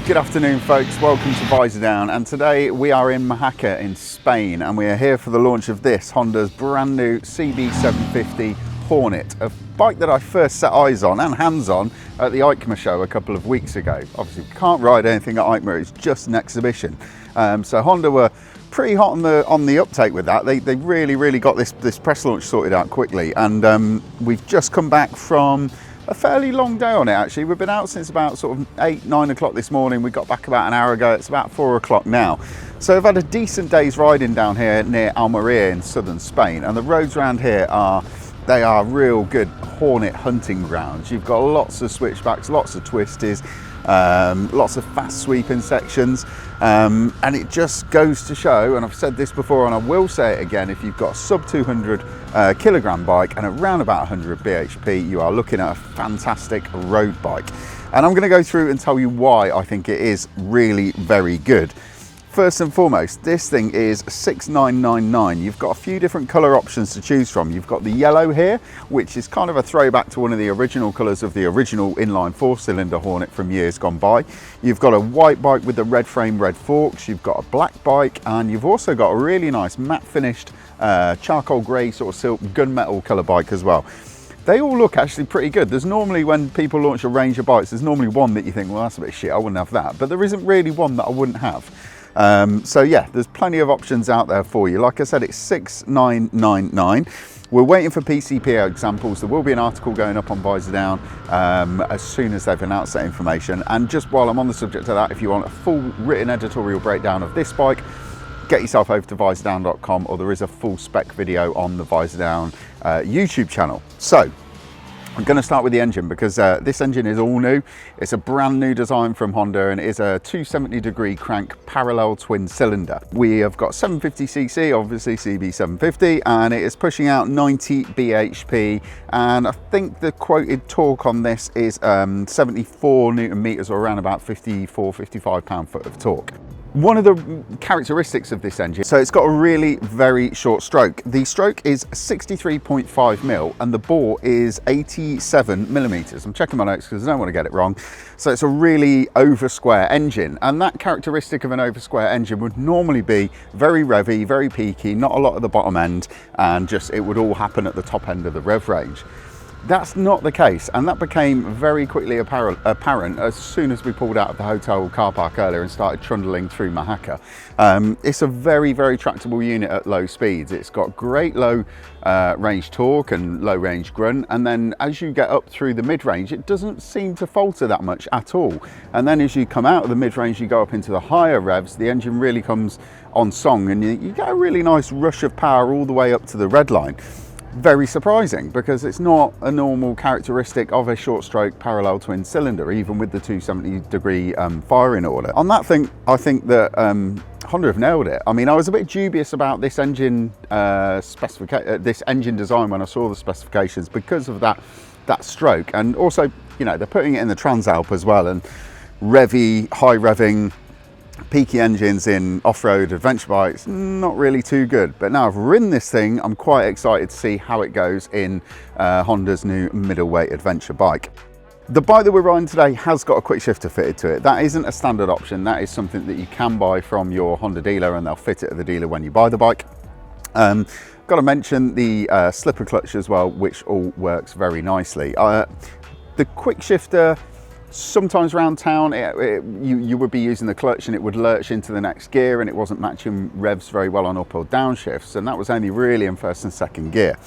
Good afternoon folks, welcome to Visordown, and today we are in Mojaca in Spain and we are here for the launch of this Honda's brand new CB750 Hornet, a bike that I first set eyes on and hands on at the EICMA show a couple of weeks ago. Obviously we can't ride anything at EICMA, it's just an exhibition. So Honda were pretty hot on the uptake with that. They really got this press launch sorted out quickly, and we've just come back from a fairly long day on it actually. We've been out since about sort of 8-9 o'clock this morning. We got back about an hour ago. It's about 4 o'clock now. So I've had a decent day's riding down here near Almeria in southern Spain, and the roads around here are real good Hornet hunting grounds. You've got lots of switchbacks, lots of twisties, lots of fast sweeping sections, and it just goes to show, and I've said this before and I will say it again, if you've got a sub 200 kilogram bike and around about 100 bhp, you are looking at a fantastic road bike. And I'm going to go through and tell you why I think it is really very good. First and foremost, this thing is 6999. You've got a few different colour options to choose from. You've got the yellow here, which is kind of a throwback to one of the original colours of the original inline 4-cylinder Hornet from years gone by. You've got a white bike with the red frame, red forks. You've got a black bike, and you've also got a really nice matte finished charcoal grey sort of silk gunmetal colour bike as well. They all look actually pretty good. There's normally, when people launch a range of bikes, there's normally one that you think, well, that's a bit shit, I wouldn't have that. But there isn't really one that I wouldn't have. So yeah, there's plenty of options out there for you. Like I said, it's 6999. We're waiting for PCP examples. There will be an article going up on Visordown as soon as they've announced that information. And just while I'm on the subject of that, if you want a full written editorial breakdown of this bike, get yourself over to visordown.com, or there is a full spec video on the Visordown YouTube channel. So I'm going to start with the engine because this engine is all new. It's a brand new design from Honda, and it is a 270-degree crank parallel twin cylinder. We have got 750cc, obviously CB750, and it is pushing out 90 bhp, and I think the quoted torque on this is 74 newton meters, or around about 55 pound-foot of torque. One of the characteristics of this engine, so it's got a really very short stroke. The stroke is 63.5 mil and the bore is 87 millimeters. I'm checking my notes because I don't want to get it wrong. So it's a really over square engine, and that characteristic of an over square engine would normally be very revvy, very peaky, not a lot at the bottom end, and just it would all happen at the top end of the rev range. That's not the case, and that became very quickly apparent as soon as we pulled out of the hotel car park earlier and started trundling through Mojaca. It's a very tractable unit at low speeds. It's got great low range torque and low range grunt, and then as you get up through the mid-range, it doesn't seem to falter that much at all. And then as you come out of the mid-range, you go up into the higher revs, the engine really comes on song, and you get a really nice rush of power all the way up to the red line. Very surprising, because it's not a normal characteristic of a short stroke parallel twin cylinder, even with the 270-degree firing order. On that thing, I think that Honda have nailed it. I mean, I was a bit dubious about this engine this engine design when I saw the specifications because of that stroke, and also, you know, they're putting it in the Transalp as well, and revvy, high revving, peaky engines in off-road adventure bikes, not really too good. But now I've ridden this thing, I'm quite excited to see how it goes in Honda's new middleweight adventure bike. The bike that we're riding today has got a quick shifter fitted to it. That isn't a standard option. That is something that you can buy from your Honda dealer, and they'll fit it at the dealer when you buy the bike. Got to mention the slipper clutch as well, which all works very nicely. The quick shifter, sometimes around town, you would be using the clutch and it would lurch into the next gear, and it wasn't matching revs very well on up or down shifts, and that was only really in first and second gear.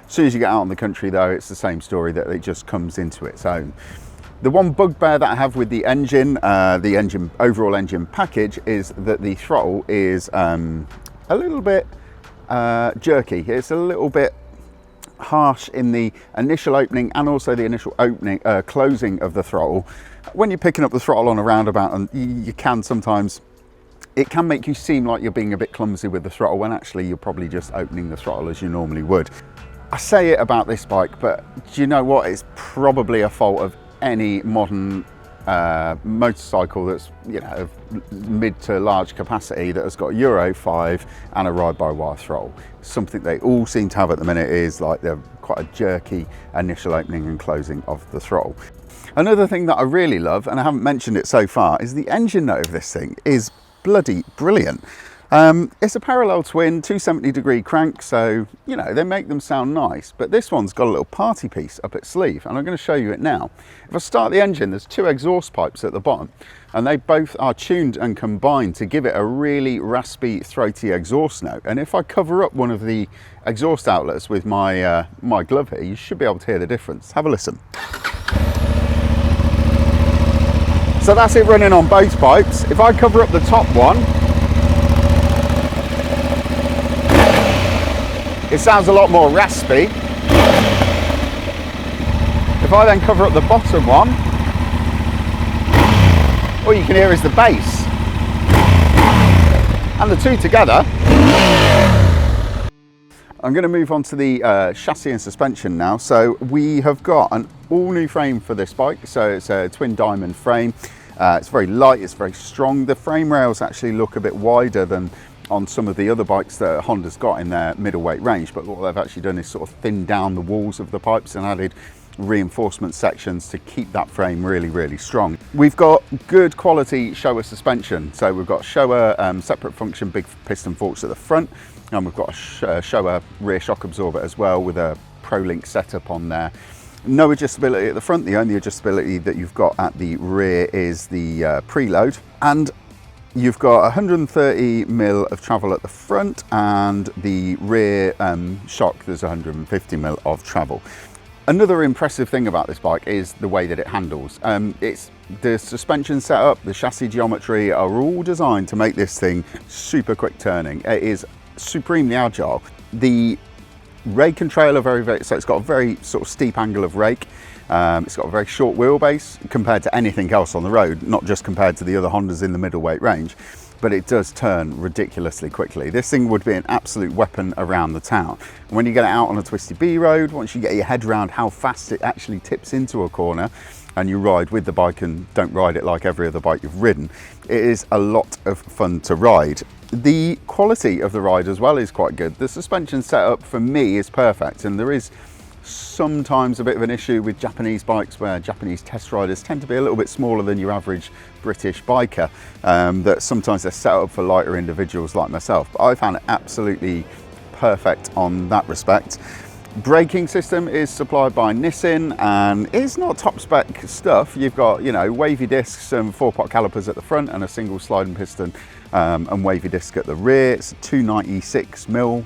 As soon as you get out on the country though, it's the same story, that it just comes into its own. The one bugbear that I have with the overall engine package, is that the throttle is a little bit jerky. It's a little bit harsh in the initial opening and also the initial closing of the throttle. When you're picking up the throttle on a roundabout, and you can sometimes, it can make you seem like you're being a bit clumsy with the throttle, when actually you're probably just opening the throttle as you normally would. I say it about this bike, but do you know what? It's probably a fault of any modern motorcycle that's, you know, of mid to large capacity, that has got Euro 5 and a ride-by-wire throttle. Something they all seem to have at the minute is like they're quite a jerky initial opening and closing of the throttle. Another thing that I really love, and I haven't mentioned it so far, is the engine note of this thing is bloody brilliant. It's a parallel twin 270-degree crank, so you know they make them sound nice, but this one's got a little party piece up its sleeve, and I'm going to show you it now. If I start the engine, there's two exhaust pipes at the bottom, and they both are tuned and combined to give it a really raspy, throaty exhaust note. And if I cover up one of the exhaust outlets with my my glove here, you should be able to hear the difference. Have a listen. So that's it running on both pipes. If I cover up the top one, it sounds a lot more raspy. If I then cover up the bottom one, all you can hear is the bass. And the two together. I'm going to move on to the chassis and suspension now. So we have got an all new frame for this bike. So it's a twin diamond frame. It's very light, it's very strong. The frame rails actually look a bit wider than on some of the other bikes that Honda's got in their middleweight range, but what they've actually done is sort of thinned down the walls of the pipes and added reinforcement sections to keep that frame really strong. We've got good quality Showa suspension, so we've got Showa separate function big piston forks at the front, and we've got a Showa rear shock absorber as well with a ProLink setup on there. No adjustability at the front, the only adjustability that you've got at the rear is the preload, and you've got 130 mil of travel at the front, and the rear shock there's 150 mil of travel. Another impressive thing about this bike is the way that it handles. It's the suspension setup, the chassis geometry are all designed to make this thing super quick turning. It is supremely agile. The rake and trail are very, so it's got a very sort of steep angle of rake. It's got a very short wheelbase compared to anything else on the road, not just compared to the other Hondas in the middleweight range, but it does turn ridiculously quickly. This thing would be an absolute weapon around the town. And when you get it out on a twisty B road, once you get your head around how fast it actually tips into a corner, and you ride with the bike and don't ride it like every other bike you've ridden, it is a lot of fun to ride. The quality of the ride as well is quite good. The suspension setup for me is perfect, and there is sometimes a bit of an issue with Japanese bikes where Japanese test riders tend to be a little bit smaller than your average British biker, that sometimes they're set up for lighter individuals like myself, but I found it absolutely perfect on that respect. Braking system is supplied by Nissin and it's not top spec stuff. You've got, you know, wavy discs and 4-pot calipers at the front and a single sliding piston and wavy disc at the rear. It's 296 mil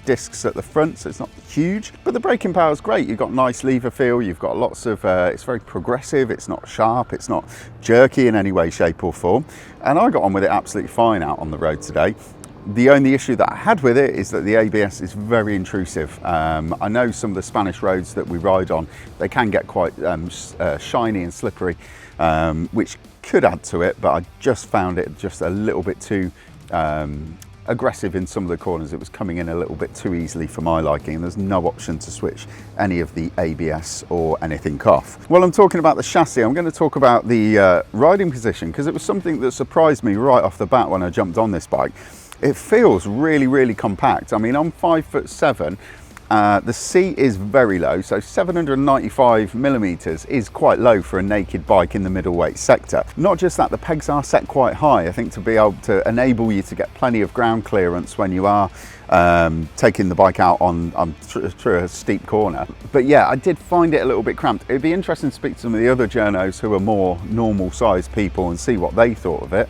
discs at the front, so it's not huge, but the braking power is great. You've got nice lever feel, you've got lots of, it's very progressive, it's not sharp, it's not jerky in any way, shape or form, and I got on with it absolutely fine out on the road today. The only issue that I had with it is that the ABS is very intrusive. I know some of the Spanish roads that we ride on, they can get quite shiny and slippery, which could add to it, but I just found it just a little bit too aggressive in some of the corners. It was coming in a little bit too easily for my liking, and there's no option to switch any of the ABS or anything off. While I'm talking about the chassis, I'm going to talk about the riding position, because it was something that surprised me right off the bat when I jumped on this bike. It feels really compact. I mean, I'm 5'7". The seat is very low, so 795 millimeters is quite low for a naked bike in the middleweight sector. Not just that, the pegs are set quite high, I think, to be able to enable you to get plenty of ground clearance when you are taking the bike out on through a steep corner. But yeah, I did find it a little bit cramped. It'd be interesting to speak to some of the other journos who are more normal sized people and see what they thought of it.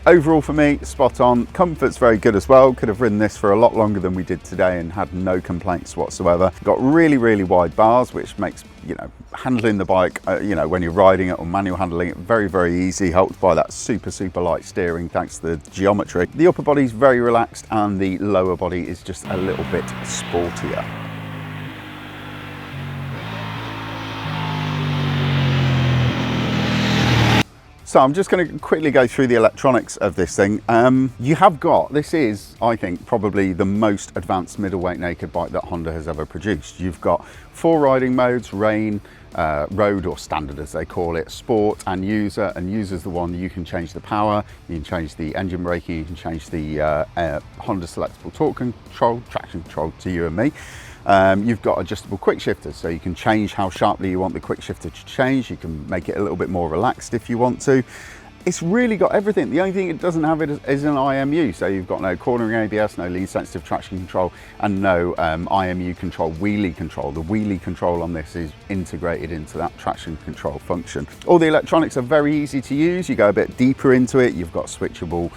Overall for me, spot on. Comfort's very good as well. Could have ridden this for a lot longer than we did today and had no complaints whatsoever. Got really wide bars, which makes, you know, handling the bike, you know, when you're riding it or manual handling it, very easy, helped by that super light steering thanks to the geometry. The upper body's very relaxed and the lower body is just a little bit sportier. So I'm just going to quickly go through the electronics of this thing. You have got, this is, I think, probably the most advanced middleweight naked bike that Honda has ever produced. You've got 4 riding modes: rain, road, or standard as they call it, sport and user. And user's the one you can change the power, you can change the engine braking, you can change the Honda selectable torque control, traction control to you and me. You've got adjustable quick shifters, so you can change how sharply you want the quick shifter to change. You can make it a little bit more relaxed if you want to. It's really got everything. The only thing it doesn't have is an IMU, so you've got no cornering ABS, no lead sensitive traction control, and no IMU control, wheelie control. The wheelie control on this is integrated into that traction control function. All the electronics are very easy to use. You go a bit deeper into it. You've got switchable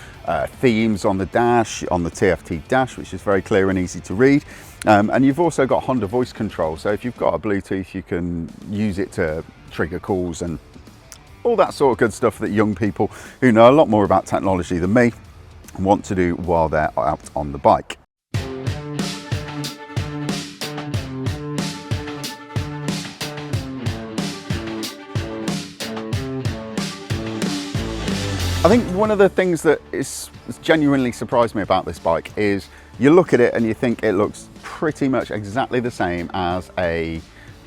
themes on the dash, on the TFT dash, which is very clear and easy to read. And you've also got Honda voice control. So if you've got a Bluetooth, you can use it to trigger calls and all that sort of good stuff that young people who know a lot more about technology than me want to do while they're out on the bike. I think one of the things that has genuinely surprised me about this bike is you look at it and you think it looks pretty much exactly the same as a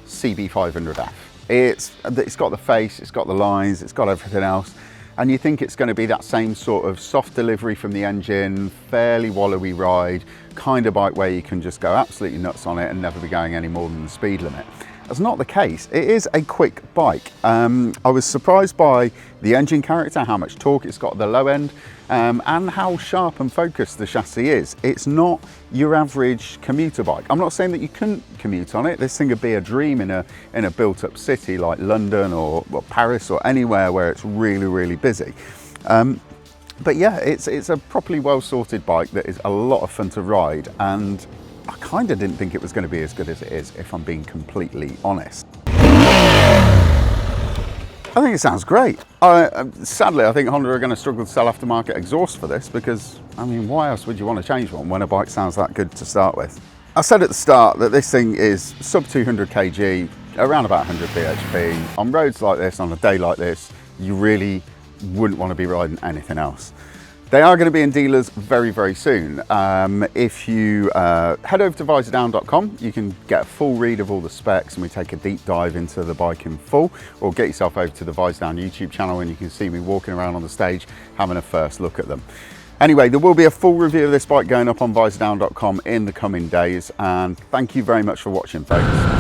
CB500F. It's got the face, it's got the lines, it's got everything else, and you think it's going to be that same sort of soft delivery from the engine, fairly wallowy ride, kind of bike where you can just go absolutely nuts on it and never be going any more than the speed limit. That's not the case. It is a quick bike. I was surprised by the engine character, how much torque it's got at the low end, and how sharp and focused the chassis is. It's not your average commuter bike. I'm not saying that you couldn't commute on it. This thing would be a dream in a built-up city like London or Paris or anywhere where it's really, really busy. But yeah, it's a properly well-sorted bike that is a lot of fun to ride, and I kind of didn't think it was going to be as good as it is, if I'm being completely honest. I think it sounds great. Sadly, I think Honda are going to struggle to sell aftermarket exhaust for this because, I mean, why else would you want to change one when a bike sounds that good to start with? I said at the start that this thing is sub 200 kg, around about 100 bhp. On roads like this, on a day like this, you really wouldn't want to be riding anything else. They are going to be in dealers very, very soon. If you head over to Visordown.com, you can get a full read of all the specs and we take a deep dive into the bike in full, or get yourself over to the Visordown YouTube channel and you can see me walking around on the stage having a first look at them. Anyway, there will be a full review of this bike going up on Visordown.com in the coming days, and thank you very much for watching, folks.